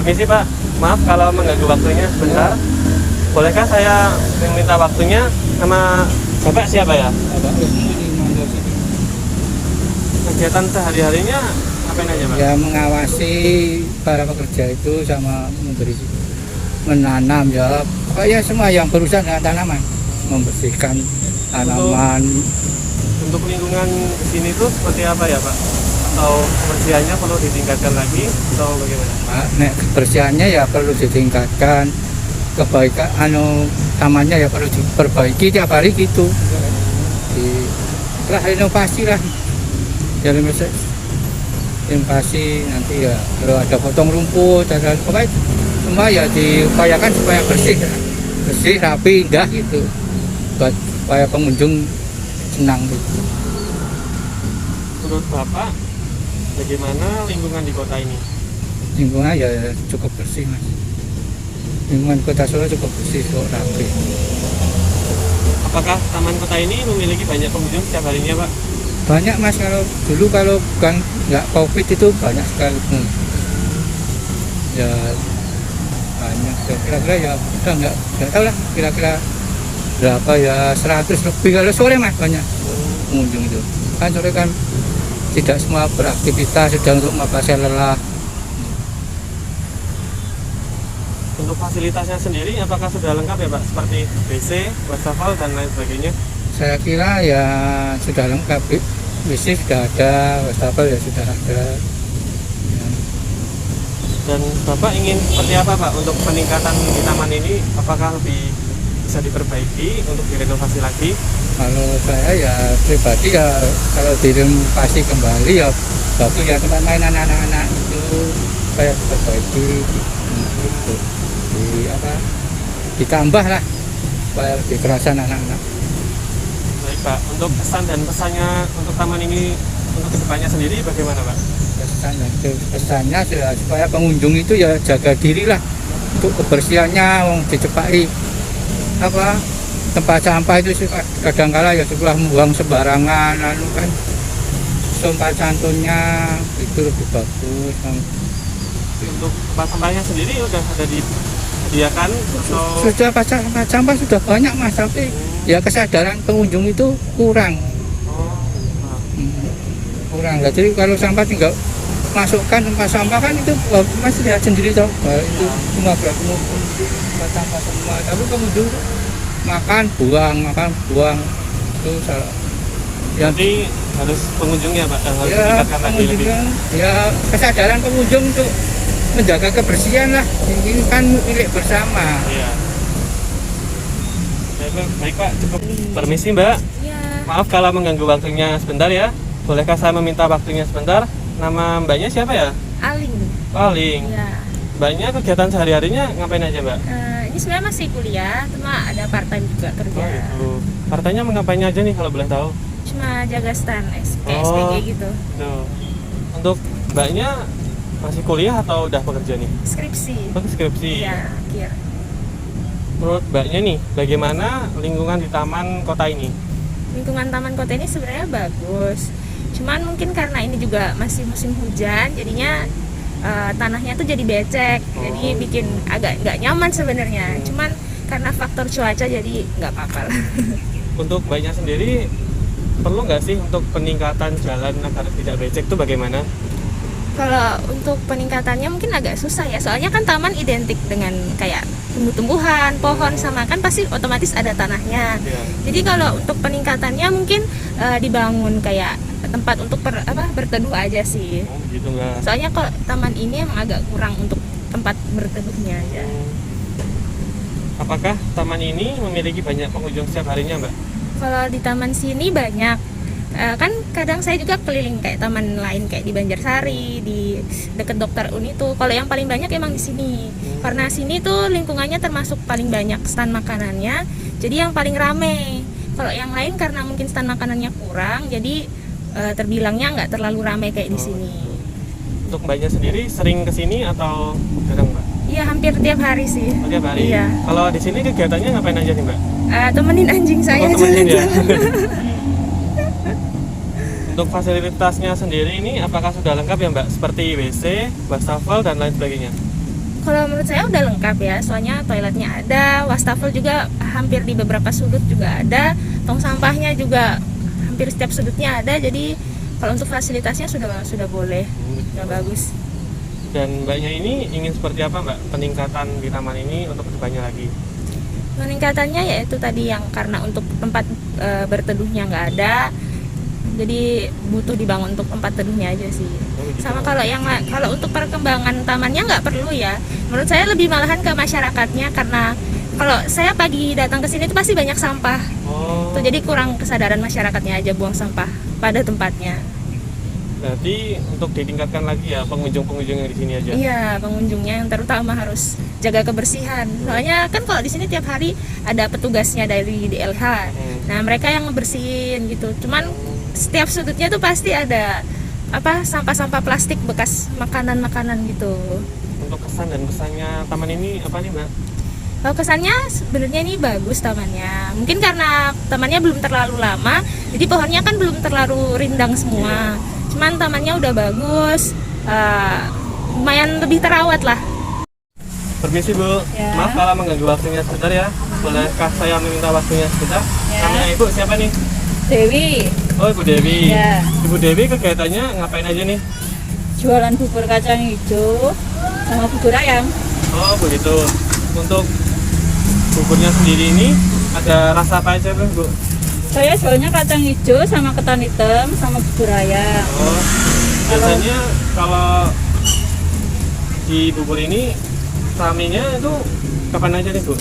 Permisi Pak, maaf kalau mengganggu waktunya sebentar. Bolehkah saya meminta waktunya? Nama Bapak siapa ya? Kegiatan sehari-harinya ngapain aja Pak? Ya mengawasi para pekerja itu sama menanam ya, pokoknya semua yang berurusan dengan tanaman, membersihkan tanaman. Untuk lingkungan di sini tuh seperti apa ya Pak? Atau kebersihannya perlu ditingkatkan lagi atau bagaimana? Nek kebersihannya ya perlu ditingkatkan, kebaikan tamannya ya perlu diperbaiki tiap hari gitu. Lah inovasi lah, jadi inovasi nanti ya kalau ada potong rumput dan pokoknya semua ya diupayakan supaya bersih, rapi, indah gitu, buat supaya pengunjung senang gitu. Menurut Bapak, bagaimana lingkungan di kota ini? Lingkungan ya cukup bersih Mas. Lingkungan kota Solo cukup bersih, cukup rapi. Apakah taman kota ini memiliki banyak pengunjung setiap harinya Pak? Banyak Mas, kalau bukan nggak COVID itu banyak sekali. Ya banyak, ya, kira-kira ya udah nggak tahu lah kira-kira berapa ya, 100 lebih kalau sore Mas, banyak pengunjung itu. Kan sore kan tidak semua beraktivitas, sudah untuk melepas lelah. Untuk fasilitasnya sendiri apakah sudah lengkap ya Pak? Seperti WC, wastafel dan lain sebagainya? Saya kira ya sudah lengkap, WC sudah ada, wastafel ya sudah ada. Dan Bapak ingin seperti apa Pak untuk peningkatan di taman ini? Apakah lebih bisa diperbaiki untuk direnovasi lagi? Kalau saya ya pribadi ya kalau direnovasi kembali ya bagus ya, tempat main anak-anak itu supaya diperbaiki gitu. Ditambah lah supaya lebih kerasan anak-anak. Baik Pak, untuk kesan dan pesannya untuk taman ini untuk kedepannya sendiri bagaimana Pak? Pesannya supaya pengunjung itu ya jaga diri lah, untuk kebersihannya dicepai tempat sampah itu kadang-kala ya setelah membuang sembarangan kan sopan santunnya itu lebih bagus. Untuk tempat sampahnya sendiri sudah ada disediakan atau sudah tempat sampah sudah banyak Mas, tapi ya kesadaran pengunjung itu kurang. Jadi kalau sampah tinggal masukkan tempat sampah kan itu Mas lihat sendiri tahu, itu semua berkumpul tempat sampah semua, tapi pengunjung makan buang itu salah. Jadi harus pengunjungnya Pak yang harus Ya, ditingkatkan lagi lebih. ya kesadaran pengunjung untuk menjaga kebersihan lah, ini kan milik bersama. Iya. Baik Pak, cukup. Permisi Mbak. Ya, Maaf kalau mengganggu waktunya sebentar ya. Bolehkah saya meminta waktunya sebentar? Nama Mbaknya siapa ya? Aling. Paling. Ya. Mbaknya kegiatan sehari-harinya ngapain aja Mbak? Ini sebenarnya masih kuliah, cuma ada part time juga kerja. Oh gitu. Partainya mengapain aja nih kalau boleh tahu? Cuma jaga stand kayak Oh. SPG gitu. Tuh. Untuk Mbaknya masih kuliah atau udah bekerja nih? Skripsi. Oh, skripsi. Ya, akhir. Menurut Mbaknya nih, bagaimana lingkungan di taman kota ini? Lingkungan taman kota ini sebenarnya bagus. Cuman mungkin karena ini juga masih musim hujan, jadinya tanahnya tuh jadi becek, jadi bikin agak nggak nyaman sebenarnya. Cuman karena faktor cuaca jadi nggak apa-apa lah. Untuk Mbaknya sendiri perlu nggak sih untuk peningkatan jalan agar tidak becek itu bagaimana? Kalau untuk peningkatannya mungkin agak susah ya, soalnya kan taman identik dengan kayak tumbuh-tumbuhan, pohon sama kan pasti otomatis ada tanahnya. Ya. Jadi kalau untuk peningkatannya mungkin dibangun kayak tempat untuk berteduh aja sih. Oh, gitu nggak? Soalnya kalau taman ini emang agak kurang untuk tempat berteduhnya aja. Apakah taman ini memiliki banyak pengunjung setiap harinya, Mbak? Kalau di taman sini banyak. Kan kadang saya juga keliling kayak taman lain kayak di Banjarsari, di dekat Dokter Uni tuh. Kalau yang paling banyak emang di sini. Karena sini tuh lingkungannya termasuk paling banyak stand makanannya. Jadi yang paling rame. Kalau yang lain karena mungkin stand makanannya kurang, jadi terbilangnya nggak terlalu ramai kayak di sini. Untuk Mbaknya sendiri sering kesini atau jarang, Mbak? Iya, hampir tiap hari sih. Oh, tiap hari? Iya. Kalau di sini kegiatannya ngapain aja nih, Mbak? Temenin anjing saya temenin ya? jalan-jalan. Untuk fasilitasnya sendiri ini apakah sudah lengkap ya, Mbak? Seperti WC, wastafel dan lain sebagainya? Kalau menurut saya udah lengkap ya, soalnya toiletnya ada, wastafel juga hampir di beberapa sudut juga ada, tong sampahnya juga hampir setiap sudutnya ada. Jadi kalau untuk fasilitasnya sudah boleh, sudah bagus. Dan mbaknya ini ingin seperti apa mbak peningkatan di taman ini untuk kedepannya lagi? Peningkatannya yaitu tadi yang karena untuk tempat berteduhnya nggak ada, jadi butuh dibangun untuk tempat teduhnya aja sih. Sama kalau untuk perkembangan tamannya nggak perlu ya. Menurut saya lebih malahan ke masyarakatnya, karena kalau saya pagi datang ke sini itu pasti banyak sampah. Oh, Tuh, jadi kurang kesadaran masyarakatnya aja buang sampah pada tempatnya. berarti untuk ditingkatkan lagi ya pengunjung-pengunjung yang di sini aja. Iya, pengunjungnya yang terutama harus jaga kebersihan. Soalnya kan kalau di sini tiap hari ada petugasnya dari DLH. Nah, mereka yang ngebersihin gitu. Cuman setiap sudutnya tuh pasti ada sampah-sampah plastik bekas makanan-makanan gitu. Untuk kesan dan pesannya taman ini apa nih mbak? Kalau kesannya sebenarnya ini bagus tamannya. Mungkin karena tamannya belum terlalu lama, jadi pohonnya kan belum terlalu rindang semua. Cuman tamannya udah bagus, lumayan lebih terawat lah. Permisi bu, Ya. maaf kalau mengganggu waktunya sebentar ya. Bolehkah saya meminta waktunya sebentar? Ya. Namanya ibu siapa nih? Dewi, Oh ibu Dewi. Ya. Ibu Dewi kegiatannya ngapain aja nih? jualan bubur kacang hijau sama bubur ayam. Oh begitu. Untuk buburnya sendiri ini ada rasa apa aja bu? Saya jualnya kacang hijau sama ketan hitam sama bubur ayam. Oh, biasanya kalau di bubur ini ramenya itu kapan aja nih bu?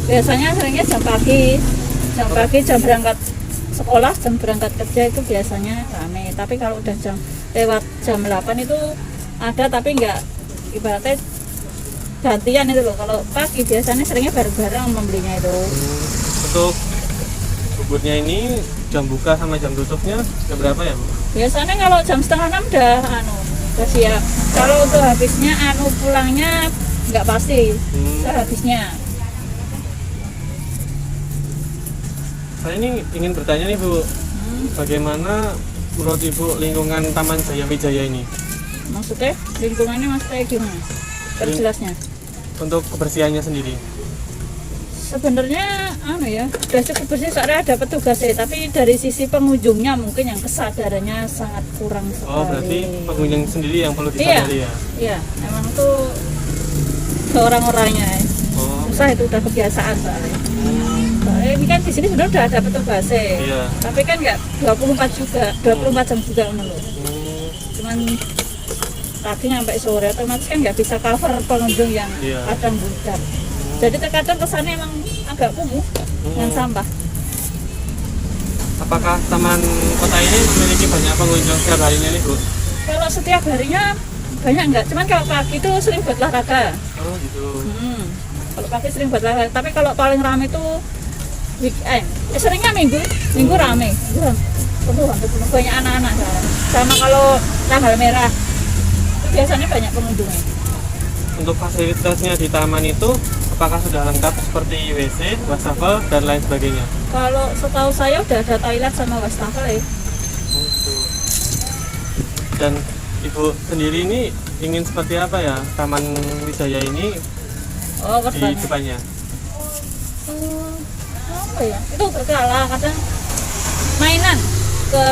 Biasanya seringnya jam pagi, jam berangkat sekolah, jam berangkat kerja itu biasanya rame. Tapi kalau udah lewat jam 8 itu ada, tapi nggak ibaratnya gantian itu loh. Kalau pagi biasanya seringnya bareng-bareng membelinya itu. Untuk buburnya ini jam buka sama jam tutupnya jam berapa ya bu? Biasanya kalau jam setengah 6 udah siap. Kalau untuk habisnya pulangnya nggak pasti. Habisnya. Saya ini ingin bertanya nih bu, bagaimana menurut ibu lingkungan Taman Jaya Wijaya ini Maksudnya lingkungannya maksudnya gimana? Perjelasnya. untuk kebersihannya sendiri? Sebenarnya udah cukup bersih soalnya ada petugas ya, tapi dari sisi pengunjungnya mungkin yang kesadarannya sangat kurang sekali. Oh berarti pengunjung sendiri yang perlu disadari ya? Iya, emang tuh seorang-orangnya ya. Oh, Susah itu udah kebiasaan soalnya. Soalnya ini kan di sini sebenarnya udah ada petugas ya. iya. Tapi kan nggak 24 jam juga menurut. Cuman pagi sampai sore otomatis kan nggak bisa cover pengunjung yang Iya. kadang budak. Jadi terkadang kesannya emang agak kumuh dengan sampah. Apakah taman kota ini memiliki banyak pengunjung setiap harinya nih bu? Kalau setiap harinya banyak nggak, cuman kalau pagi itu sering buat olahraga. Oh gitu. Kalau pagi sering buat olahraga, tapi kalau paling ramai itu weekend. Seringnya minggu rame. Penuh banyak anak-anak soalnya. Sama kalau tanggal merah itu biasanya banyak pengunjungnya. Untuk fasilitasnya di taman itu apakah sudah lengkap seperti WC, wastafel, dan lain sebagainya? Kalau setahu saya udah ada toilet sama wastafel ya. Dan ibu sendiri ini ingin seperti apa ya Taman Wijaya ini Oh, di kedepannya. depannya? Apa ya? Itu berkala kadang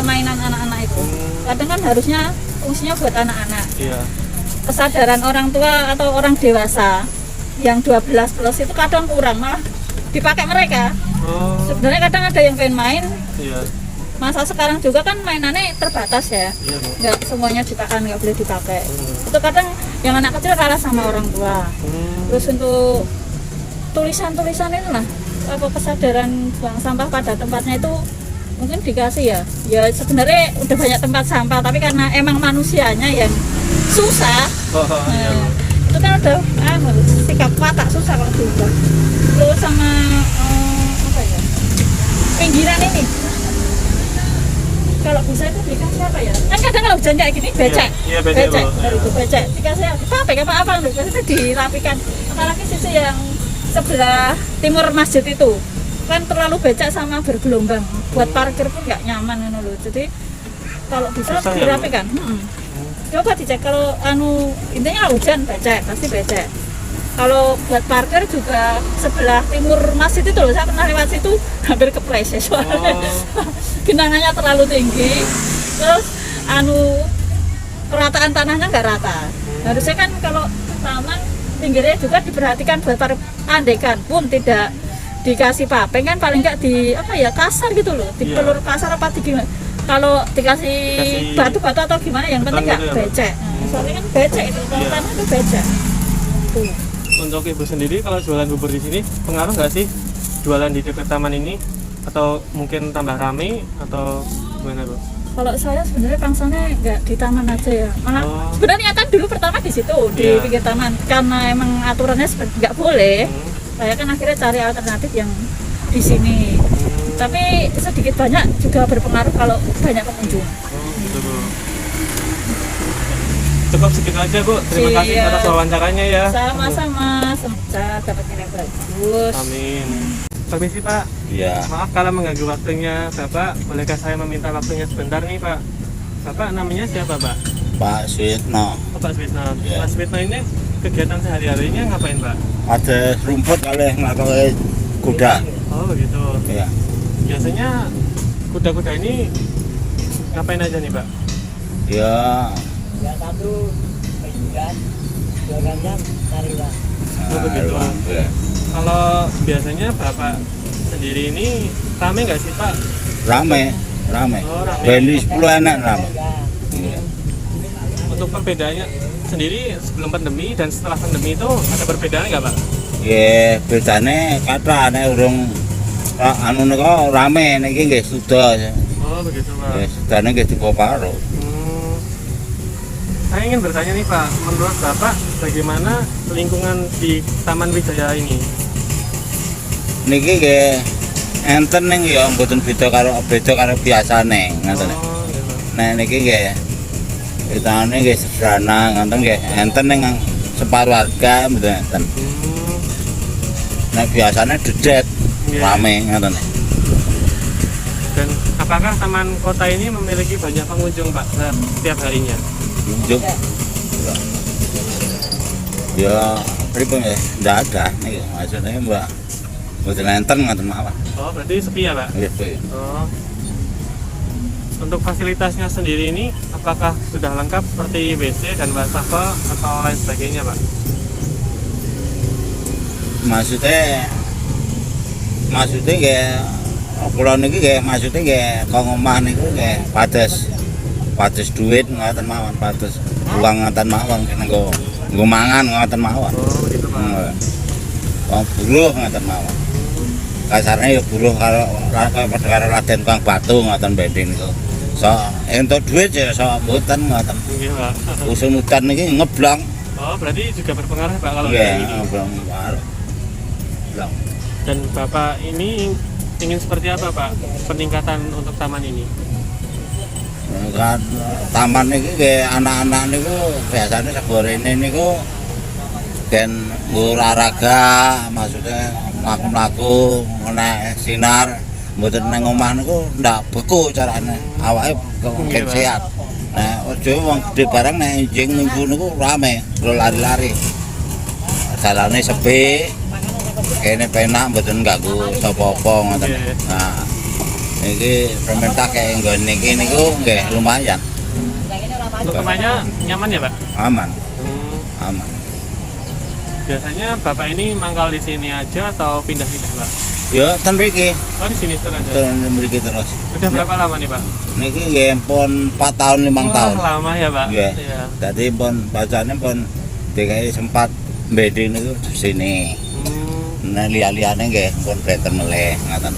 mainan anak-anak itu. Kadang kan harusnya fungsinya buat anak-anak. Iya. Kesadaran orang tua atau orang dewasa yang 12 plus itu kadang kurang, malah dipakai mereka. Oh, Sebenarnya kadang ada yang pengen main, iya. masa sekarang juga kan mainannya terbatas ya, Iya bu. nggak semuanya nggak boleh dipakai. Itu kadang yang anak kecil kalah sama orang tua. Terus untuk tulisan-tulisan itu lah, apa kesadaran buang sampah pada tempatnya itu mungkin dikasih ya sebenarnya udah banyak tempat sampah, tapi karena emang manusianya yang susah. Oh, iya. Nah, itu kan udah sikap watak susah kalau diubah. Terus sama apa ya, pinggiran ini kalau bisa itu dikasih apa ya, kan kadang kalau hujan kayak gini becek. Iya, becek, Bu. Dari itu becek dikasih apa itu dirapikan, apalagi sisi yang sebelah timur masjid itu kan terlalu becek sama bergelombang, buat parkir pun nggak nyaman loh. Jadi kalau bisa Susah ya, Bu? dirapikan. Coba dicek kalau intinya hujan becek, pasti becek. Kalau buat parkir juga sebelah timur masjid itu loh, saya pernah lewat situ hampir kepleset soalnya. Genangannya terlalu tinggi. Terus kerataan tanahnya nggak rata. Harusnya kan kalau taman pinggirnya juga diperhatikan buat andekan pun tidak dikasih papeng kan paling nggak kasar gitu loh, dipelur kasar apa gimana. Kalau dikasih batu-batu atau gimana yang penting nggak becek. Soalnya kan becek itu, kalau tanah itu becek. Tuh. Untuk ibu sendiri kalau jualan bubur di sini pengaruh nggak sih jualan di dekat taman ini, atau mungkin tambah rame atau gimana bu? Kalau saya sebenarnya pangsanya nggak di taman aja ya, malah sebenarnya kan dulu pertama di situ di pinggir taman, karena emang aturannya nggak boleh. Saya kan akhirnya cari alternatif yang di sini. Tapi sedikit banyak juga berpengaruh kalau banyak pengunjung. Gitu bu. Cukup segitu aja bu. Terima kasih atas wawancaranya ya. Sama-sama, semoga dapat yang bagus. Amin. Permisi Pak. Iya. Maaf kalau mengganggu waktunya Bapak. Bolehkah saya meminta waktunya sebentar nih Pak? Bapak namanya siapa Pak? Pak Suyitno. Oh, Pak Suyitno. Iya. Pak Suyitno ini kegiatan sehari-harinya ngapain Pak? Ada rumput kali ngapain kuda. Oh begitu. Iya. Biasanya kuda-kuda ini ngapain aja nih Pak? Ya. Oh begitu. Iya. Kalau biasanya Bapak sendiri ini rame nggak sih Pak? Rame. Oh, rame. Beli 10 anak rame. Iya. Untuk perbedaannya sendiri sebelum pandemi dan setelah pandemi itu ada perbedaan nggak Pak? Ya, bedane kata nek urung niku rame niki nggih sudah. Oh begitu Pak. Ya, sudane nggih dipoparo. Saya ingin bertanya nih Pak, menurut Bapak bagaimana lingkungan di Taman Wijaya ini? Niki nggih enten ning ya mboten beda karo biasane ngoten. Oh, gitu. Nah niki nggih ditane nggih sederhana ngoten nggih enten ning separuh harga mboten enten. Nah biasanya dedet rame ngoten. Dan apakah taman kota ini memiliki banyak pengunjung Pak setiap harinya? Unjuk. Ya pripun ya ndak ada nih maksudnya Mbak. Mboten enten ngoten mawon. Oh berarti sepi ya Pak? Nggih, sepi. Oh. Untuk fasilitasnya sendiri ini apakah sudah lengkap seperti WC dan wastafel atau lain sebagainya Pak? Maksudnya nggih kula niki nggih maksudnya nggih kok omah niku nggih pados duit ngoten mawon, pados uang ngoten mawon nggo mangan ngoten mawon. Oh begitu Pak. Wong buruh ngoten mawon. Kasarnya ya buruh karo Raden Kang Batu ngoten bending niku. So entuk duit ya so mboten ngoten. Nggih Pak. Usun udan niki ngeblong. Oh berarti juga berpengaruh Pak kalau Nggih, kayak gini. ngeblong. Dan Bapak ini ingin seperti apa Pak peningkatan untuk taman ini? Kan taman iki nggih anak-anak niku biasane seborene niku gen nggo olahraga, maksudnya mlaku-mlaku nek sinar mboten nang omah niku ndak beku carane awake gen sehat. Nah, ojo wong gede barang nek enjing minggu niku rame, lari-lari. Dalane sepi, kene penak mboten ganggu sapa-apa ngoten. Nah, iki pemerintah kayak nggon niki niku nggih lumayan. Untuk rumahnya nyaman ya Pak? Aman. Aman. Biasanya Bapak ini mangkal di sini aja atau pindah-pindah Pak? Ya, ten mriki. Oh di sini terus aja. Ten mriki terus. Udah berapa lama nih Pak? Niki nggih pun 4 tahun 5 tahun. Lama ya Pak? Nggih. Iya. Dadi pun bacane pun DKI sempat mbedhe niku di sini. Nah liya-liyane nggih pun beten meleh ngoten.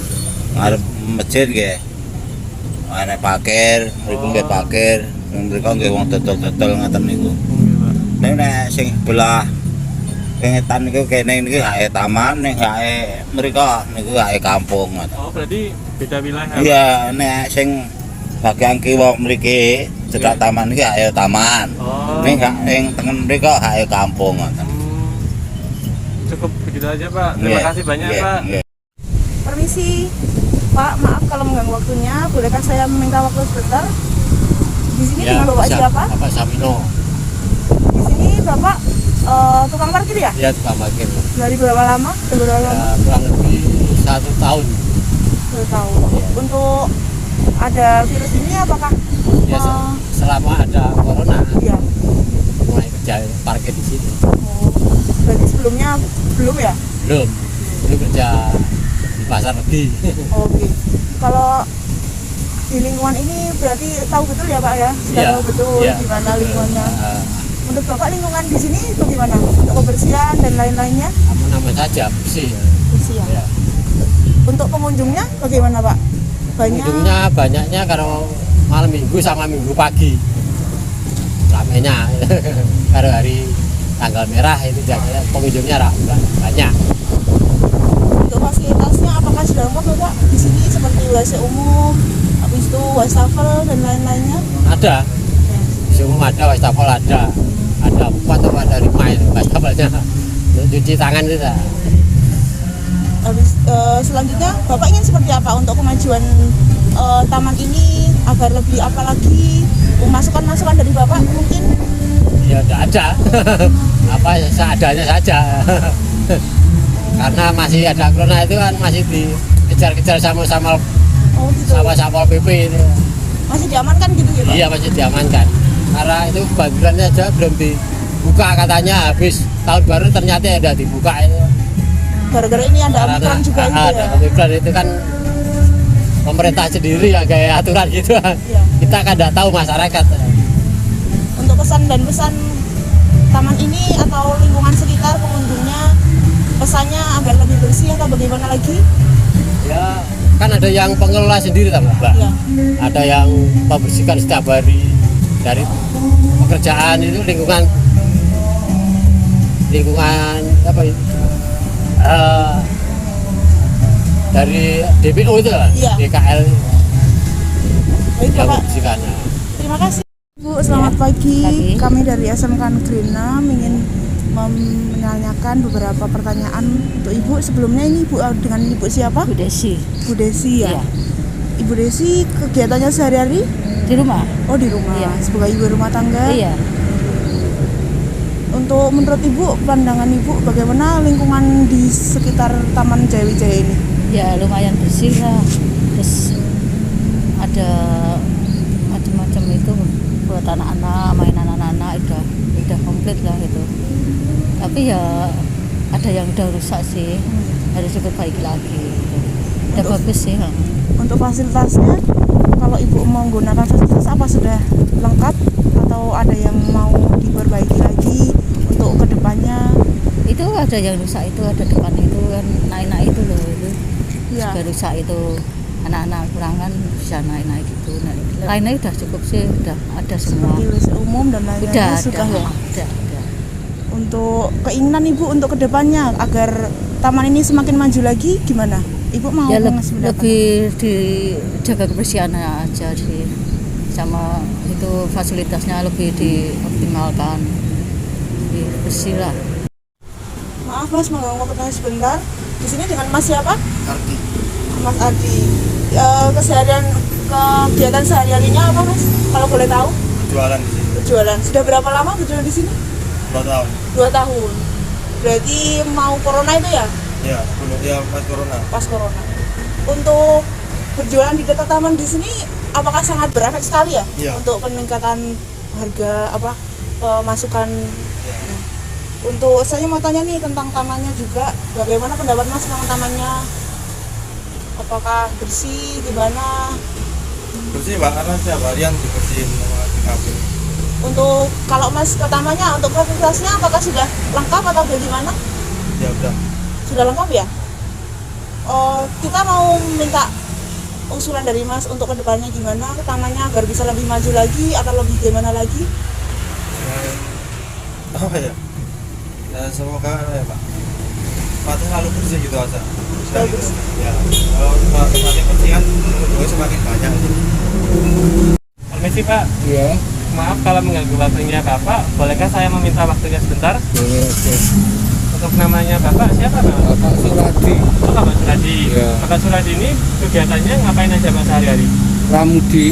Ngarep masjid nggih. Ana parkir, mriku nggih parkir, mriku nggih wong dodol-dodol ngoten niku. Nek sing belah pengetan niku kene niki hae taman, nek hae mriku niku hae kampung ngoten. Oh berarti beda wilayah? Iya, nek sing bagian kiwa mriki cedhak taman iki hae taman. Oh. Nek gak ning tengen mriku hae kampung ngoten. Cukup begitu aja Pak. Terima kasih banyak Pak. Permisi, Pak, maaf kalau mengganggu waktunya. Bolehkah saya meminta waktu sebentar? Di sini dengan Bapak siapa? Bapak Samino. Di sini Bapak tukang parkir ya? Ya tukang parkir. Dari berapa lama? Dari berapa lama? Ya, kurang lebih 1 tahun. 1 tahun. Untuk ada virus ini apakah? Ya selama ada corona Iya. mulai kerja parkir di sini. Oh, berarti sebelumnya belum ya? Belum. Dulu kerja di pasar legi. Oke. Kalau di lingkungan ini berarti tahu betul ya Pak ya? Sudah Iya, tahu betul iya, gimana betul. lingkungannya. Menurut Bapak lingkungan di sini bagaimana? Untuk kebersihan dan lain-lainnya? Aman-aman saja, bersih. Bersih ya. Ya. Untuk pengunjungnya bagaimana Pak? Banyak. Ujungnya banyaknya kalau malam minggu sama minggu pagi. Ramenya. Kalau hari tanggal merah itu biasanya pengunjungnya banyak. Untuk fasilitasnya apakah sudah lengkap Bapak? Di sini seperti WC umum, habis itu wastafel dan lain-lainnya? Ada. Di umum ada, wastafel ada. Ada 4 atau ada 5 itu wastafelnya. Untuk cuci tangan itu. Habis selanjutnya Bapak ingin seperti apa untuk kemajuan taman ini agar lebih apa lagi? Masukan-masukan dari Bapak mungkin? Ya tidak ada. Apa seadanya saja. Karena masih ada corona itu kan masih dikejar-kejar sama-sama Oh gitu. sama-sama PP itu. Masih diamankan gitu ya Pak? Iya masih diamankan. Karena itu bantuannya aja belum dibuka katanya habis tahun baru ternyata ada dibuka itu. Gara-gara ini ada Omikron juga itu ada ya? Omikron itu kan pemerintah sendiri ya kayak aturan gitu. Iya. Kita kan tidak tahu masyarakat. Untuk kesan dan pesan taman ini atau lingkungan sekitar pengunjungnya, pesannya agar lebih bersih atau bagaimana lagi? Ya kan ada yang pengelola sendiri Mbak. Iya. Ada yang membersihkan setiap hari dari pekerjaan itu lingkungan apa itu? Dari DPO itu lah, Iya. DKL Baik yang Bapak, membersihkannya. terima kasih. Bu, selamat pagi. Pagi. Kami dari SMK Negeri 6 ingin menanyakan beberapa pertanyaan untuk Ibu. Sebelumnya ini Ibu dengan Ibu siapa? Bu Desi Bu Desi ya. Iya. Ibu Desi kegiatannya sehari-hari? di rumah. Oh di rumah, Iya. sebagai ibu rumah tangga. Iya. Untuk menurut Ibu, pandangan Ibu bagaimana lingkungan di sekitar Taman Jayawijaya ini? Ya lumayan bersih lah. Terus ada macam-macam itu buat anak-anak, mainan anak-anak udah komplit lah itu. Tapi ya ada yang udah rusak sih. Harus diperbaiki lagi. Gitu. Udah bagus sih. Untuk fasilitasnya, kalau Ibu menggunakan fasilitas apa sudah lengkap atau ada yang mau diperbaiki lagi untuk kedepannya? Itu ada yang rusak itu, ada depan itu kan naik-naik itu loh itu. Ya. Sudah rusak itu, anak-anak kurangan bisa naik-naik gitu. Lainnya udah cukup sih, udah ada semua. Seperti WC umum dan lain-lainnya Udah sudah ada, ya. udah. Untuk keinginan Ibu untuk kedepannya agar taman ini semakin maju lagi gimana? Ibu mau Ya ngasih pendapat? lebih dijaga kebersihannya aja sih, sama itu fasilitasnya lebih dioptimalkan, lebih bersih lah. Maaf Mas, mengganggu pertanyaan sebentar. Di sini dengan Mas siapa? Arti Mas Ardi. Kegiatan sehari-harinya apa Mas? Kalau boleh tahu? jualan di sini Berjualan. Sudah berapa lama berjualan di sini? 2 tahun. 2 tahun. Berarti mau corona itu ya? Ya, sebelum dia pas corona. Pas corona. Untuk berjualan di dekat taman di sini apakah sangat berefek sekali ya? Iya. Untuk peningkatan harga pemasukan. Nah, untuk saya mau tanya nih tentang tamannya juga. Bagaimana pendapat Mas tentang tamannya? Apakah bersih, gimana? Bersih Mbak, karena setiap harian dibersihin sama DKP. Untuk kalau Mas ke tamannya untuk fasilitasnya apakah sudah lengkap atau bagaimana? Ya udah. Sudah lengkap ya? Kita mau minta usulan dari Mas untuk kedepannya gimana ke tamannya agar bisa lebih maju lagi atau lebih gimana lagi? Apa ya? Ya semoga ya Pak. Tempatnya selalu bersih gitu aja. Sudah gitu. Bagus. Ya, kalau tempatnya bersih kan pengunjungnya semakin banyak. Permisi Pak, Iya, maaf kalau mengganggu waktunya Bapak. Bolehkah saya meminta waktunya sebentar? boleh oke. Untuk namanya Bapak siapa Pak? Bapak Suradi, Oh Bapak Suradi. Iya. Bapak Suradi ini kegiatannya ngapain aja Pak sehari-hari? Ramudi,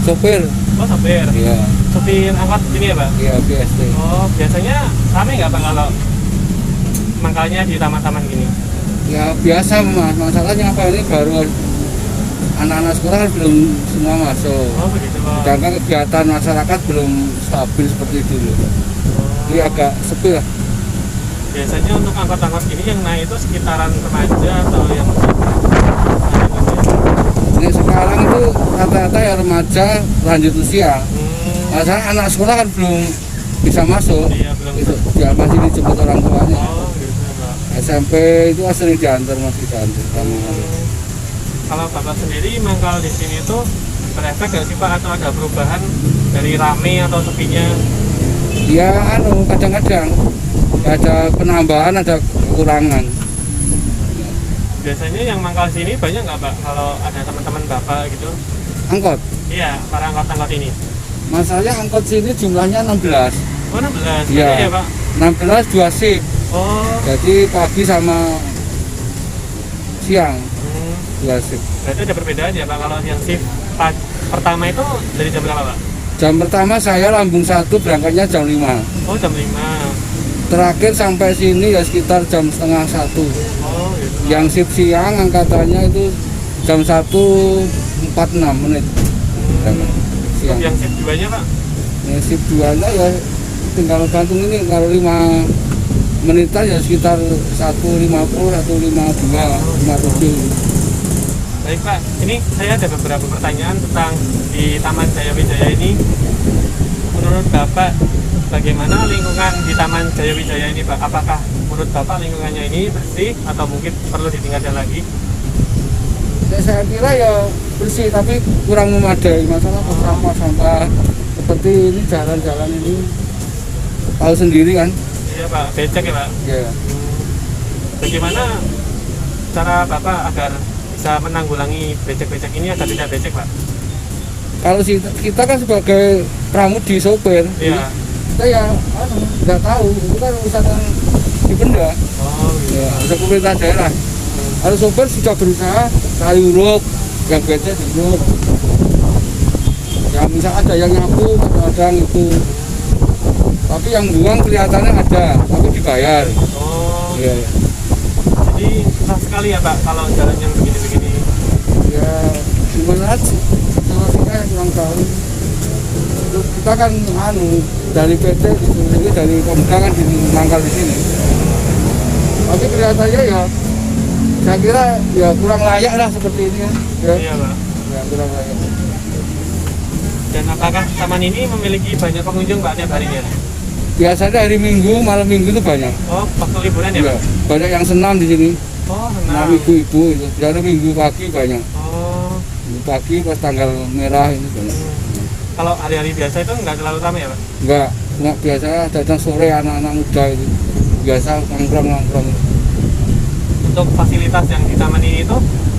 sopir. Oh sopir. Iya. supir angkot ini ya Pak? Iya, BST. Oh, biasanya rame nggak Pak kalau mangkalnya di taman-taman gini? Ya biasa mas, masalahnya apa ini baru anak-anak sekolah kan belum semua masuk. Oh begitu Pak. Sedangkan kegiatan masyarakat belum stabil seperti dulu. Jadi agak sepi lah. Biasanya untuk angkot-angkot ini yang naik itu sekitaran remaja atau yang Ini sekarang itu rata-rata ya remaja lanjut usia. Masalah anak sekolah kan belum bisa masuk. Iya, belum. Itu dia masih dijemput orang tuanya. Oh gitu Pak. SMP itu sering diantar, masih diantar. Kalau Bapak sendiri mangkal di sini tuh berefek nggak sih Pak atau ada perubahan dari rame atau sepinya? Ya kadang-kadang ada penambahan, ada kekurangan. Biasanya yang mangkal sini banyak nggak Pak kalau ada teman-teman Bapak gitu? Angkot. Iya, para angkot-angkot ini. Masalahnya angkot sini jumlahnya 16. Oh 16, Iya. ya Pak? 16 2 shift. Oh, Jadi pagi sama siang 2 shift. berarti ada perbedaan ya Pak kalau yang shift pertama itu dari jam berapa Pak? Jam pertama saya Lambung 1 berangkatnya jam 5. Oh jam 5. Terakhir sampai sini ya sekitar jam setengah 1. Oh gitu. Yang shift siang angkatannya itu jam 1:46 menit. Siang. Yang shift 2-nya Pak? Yang shift 2-nya ya tinggal gantung ini, kalau 5 menitan ya sekitar 1:50, 1:52, 1:57. Baik Pak, ini saya ada beberapa pertanyaan tentang di Taman Jaya Wijaya ini. Menurut Bapak, bagaimana lingkungan di Taman Jaya Wijaya ini Pak? Apakah menurut Bapak lingkungannya ini bersih atau mungkin perlu ditingkatkan lagi? Ya, saya kira ya bersih tapi kurang memadai. Masalah sampah-sampah seperti ini, jalan-jalan ini tahu sendiri kan. Iya Pak, becek ya Pak? Ya. Bagaimana cara Bapak agar bisa menanggulangi becek-becek ini agar tidak becek Pak? Kalau kita kan sebagai pramudi sopir, Iya. kita ya nggak tahu, itu kan urusan yang dibenda. Oh gitu. Ya, ada pemerintah daerah. Kalau sopir sudah berusaha cari urut, yang becek diurut. Ya misal ada yang nyapu, kadang-kadang itu. Tapi yang buang kelihatannya ada, tapi dibayar. Oh, Iya. jadi susah sekali ya Pak kalau jalan yang begini-begini. Ya gimana aja, solusinya kurang tahu. Kita kan dari PT ini dari pemerintah kan dimangkal di sini. Tapi kelihatannya ya saya kira ya kurang layak lah seperti ini ya. Iya Pak. Ya kurang layak. Dan apakah taman ini memiliki banyak pengunjung Pak tiap harinya? Biasanya hari Minggu, malam Minggu itu banyak. Oh, waktu liburan ya Ya, Pak? banyak yang senam di sini. Oh, Senam senang. ibu-ibu itu. Dari Minggu pagi banyak. Oh, Minggu pagi pas tanggal merah ini banyak. kalau hari-hari biasa itu nggak terlalu ramai ya Pak? Enggak biasanya datang sore anak-anak muda itu. Biasa nongkrong-nongkrong. Untuk fasilitas yang di taman ini itu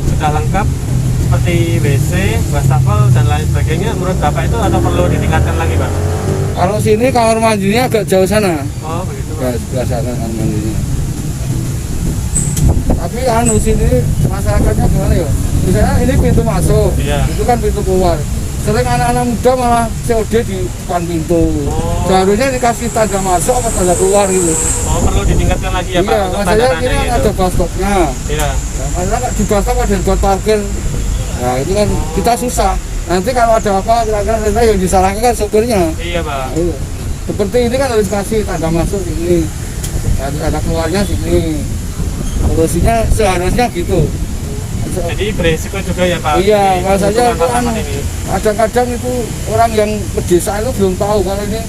sudah lengkap seperti WC, wastafel dan lain sebagainya. Menurut Bapak itu atau perlu ditingkatkan lagi Pak? Kalau sini kamar mandinya agak jauh sana. Oh, begitu Pak. Ya, sebelah sana kamar mandinya. Tapi sini masyarakatnya gimana ya? Misalnya ini pintu masuk, Iya. itu kan pintu keluar. Sering anak-anak muda malah COD di depan pintu. Oh. Seharusnya dikasih tanda masuk apa tanda keluar gitu. Oh, perlu ditingkatkan lagi ya Pak? Iya, Untuk masalahnya tanda-tanda ini kan gitu. ada bus stopnya. Iya. Nah, masalah di bus stop ada buat parkir. Nah itu kan kita susah. Nanti kalau ada apa kira-kira yang disalahkan kan sopirnya. Iya Pak. Iya. Seperti ini kan harus kasih tanda masuk sini, tanda keluarnya sini. Solusinya seharusnya gitu. Jadi beresiko juga ya Pak? Iya, di maksudnya lingkungan itu taman ini. kadang-kadang itu orang yang pedesa itu belum tahu kalau ini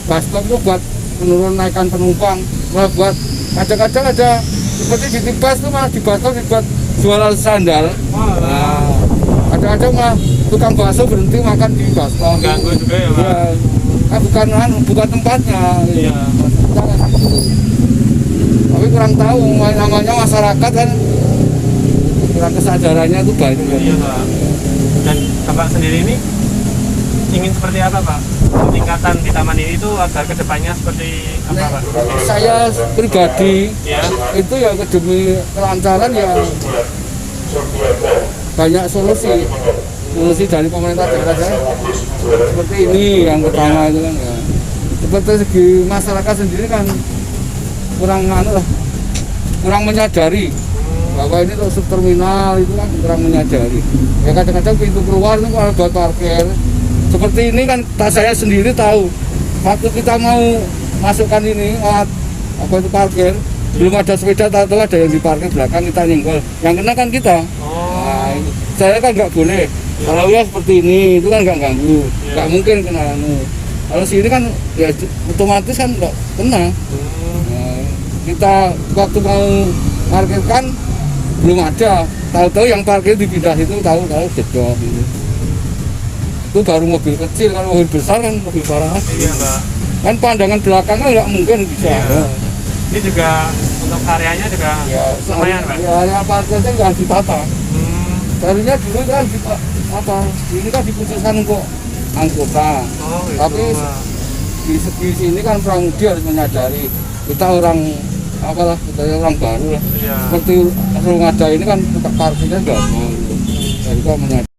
bus stop itu buat menurun naikkan penumpang, malah buat kadang-kadang ada seperti di bus itu malah di bus stop dibuat jualan sandal. Wah, Nah, kadang-kadang malah tukang bakso berhenti makan di bus stop. ganggu juga ya Pak? Ya, bukan tempatnya. Iya. Jangan gitu. Tapi kurang tahu namanya masyarakat kan kurang kesadarannya itu banyak. Iya Pak. Dan Bapak sendiri ini ingin seperti apa Pak? Peningkatan di taman ini itu agar kedepannya seperti apa Pak? Saya pribadi Ya. itu ya demi kelancaran ya banyak solusi. solusi dari pemerintah daerah saya seperti ini yang pertama itu kan ya. Seperti segi masyarakat sendiri kan kurang kurang menyadari bahwa ini untuk terminal itu kan kurang menyadari. Ya kadang-kadang pintu keluar itu kalau buat parkir seperti ini kan saya sendiri tahu waktu kita mau masukkan ini apa itu parkir belum ada sepeda tahu ada yang diparkir belakang kita nyenggol yang kena kan kita. Nah, saya kan nggak boleh kalau ya seperti ini itu kan nggak ganggu nggak mungkin kena kalau sini kan ya otomatis kan nggak kena. Nah, kita waktu mau parkirkan belum ada tahu-tahu yang parkir dipindah itu tahu-tahu jedok gitu. Itu baru mobil kecil, kalau mobil besar kan lebih parah. Iya, Mbak. Kan pandangan belakang kan nggak mungkin bisa. Iya. Ini juga untuk areanya juga lumayan, Pak. Ya, area parkirnya nggak ditata. Seharusnya dulu kan ditata. Ini kan diputuskan untuk angkutan. Oh, itu, Tapi Mbak. di sini kan pengemudi harus menyadari kita orang apalah kita orang baru lah. Iya. Seperti rumah ada ini kan parkirnya nggak mau. Jadi kan menyadari.